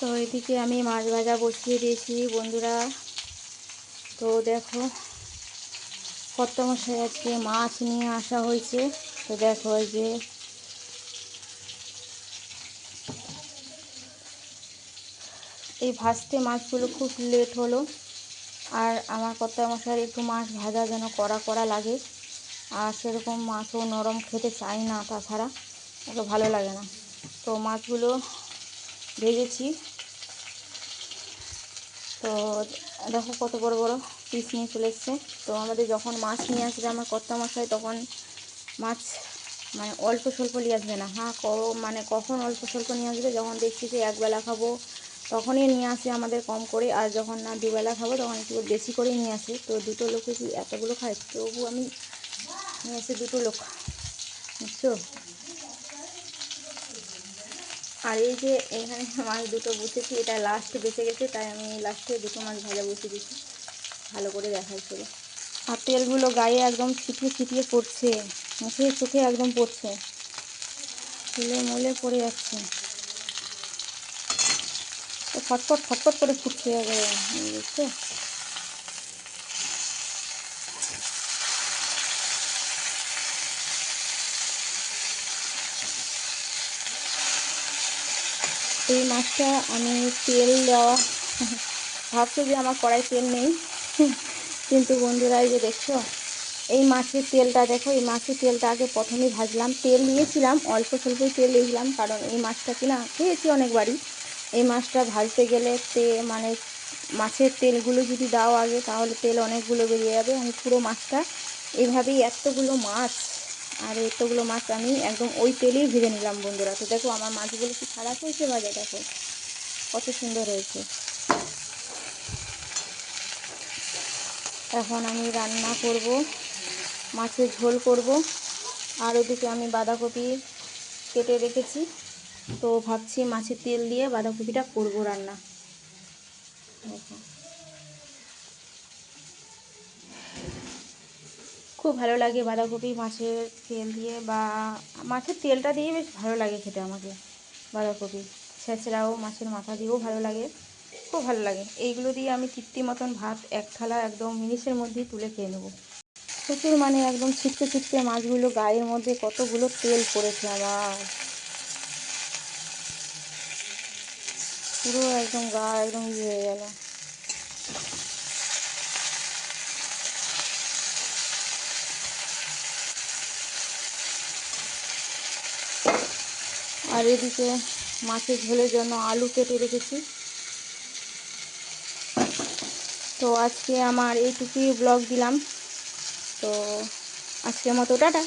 তো এদিকে আমি মাছ ভাজা বসিয়ে দিয়েছি বন্ধুরা। তো দেখো কর্তামশাই আজকে মাছ নিয়ে আসা হয়েছে। তো দেখো এই যে এই ভাজতে মাছগুলো খুব লেট হলো। আর আমার কর্তামশাইয়ের একটু মাছ ভাজা যেন কড়া কড়া লাগে, আর সেরকম মাছও নরম খেতে চাই না, তাছাড়া ওকে ভালো লাগে না। তো মাছগুলো ভেজেছি। তো দেখো কত বড় বড় পিস নিয়ে চলে এসছে। তো আমাদের যখন মাছ নিয়ে আসবে আমার কর্তামশাই, তখন মাছ মানে অল্প স্বল্প নিয়ে আসবে না। হ্যাঁ, মানে কখন অল্প স্বল্প নিয়ে আসবে, যখন দেখছি যে একবেলা খাবো তখনই নিয়ে আসে আমাদের কম করে, আর যখন না দুবেলা খাবো তখন একটু বেশি করেই নিয়ে আসে। তো দুটো লোকে কি এতগুলো খায়? তবু আমি নিয়ে আসি দুটো লোক, বুঝছো। আর এই যে এখানে মাছ দুটো বসেছি, এটা লাস্ট বেঁচে গেছে, তাই আমি লাস্টে দুটো মাছ ভাজা বসিয়ে দিচ্ছি, ভালো করে দেখাই চলো। আর তেলগুলো গায়ে একদম ছিটিয়ে ছিটিয়ে পড়ছে, মুখে চোখে একদম পড়ছে, ফুলে মুলে পড়ে যাচ্ছে। তো ফটফট ফটফট করে ফুটছে একবারে, বুঝছো। এই মাছটা আমি তেল দেওয়া ভাবছো যে আমার কড়াই তেল নেই, কিন্তু বন্ধুরা এই যে দেখছো এই মাছের তেলটা দেখো, এই মাছের তেলটা আগে প্রথমেই ভাজলাম, তেল দিয়েছিলাম অল্প স্বল্পই তেল দিয়েছিলাম, কারণ এই মাছটা কিনা খেয়েছি অনেকবারই। এই মাছটা ভাজতে গেলে মানে মাছের তেলগুলো যদি দাও আগে, তাহলে তেল অনেকগুলো বেরিয়ে যাবে। আমি পুরো মাছটা এইভাবেই এতগুলো মাছ আর এতগুলো মাছ আমি একদম ওই তেলেই ভেজে নিলাম বন্ধুরা। তো দেখো আমার মাছগুলো কি খারাপ হয়েছে ভাজা, দেখো কত সুন্দর হয়েছে। এখন আমি রান্না করব, মাছের ঝোল করব। আর ওদিকে আমি বাঁধাকপি কেটে রেখেছি, তো ভাবছি মাছের তেল দিয়ে বাঁধাকপিটা করব রান্না। দেখো খুব ভালো লাগে বাঁধাকপি মাছের তেল দিয়ে, বা মাছের তেলটা দিয়ে বেশ ভালো লাগে খেতে আমাকে বাঁধাকপি। ছেঁচড়াও মাছের মাথা দিয়েও ভালো লাগে, খুব ভালো লাগে। এইগুলো দিয়ে আমি তৃপ্তি মতন ভাত এক থালা একদম মিনিটের মধ্যেই তুলে খেয়ে নেবো। প্রচুর মানে একদম ছিটকে ছিটকে মাছগুলো গায়ের মধ্যে কতগুলো তেল পড়েছে আমার, পুরো একদম গা একদম ইয়ে হয়ে গেল। আর এদিকে মাছের ঝোলের জন্য আলু কেটে রেখেছি। তো আজকে আমার এইটুকুই ব্লগ দিলাম। তো আজকের মতো টাটা।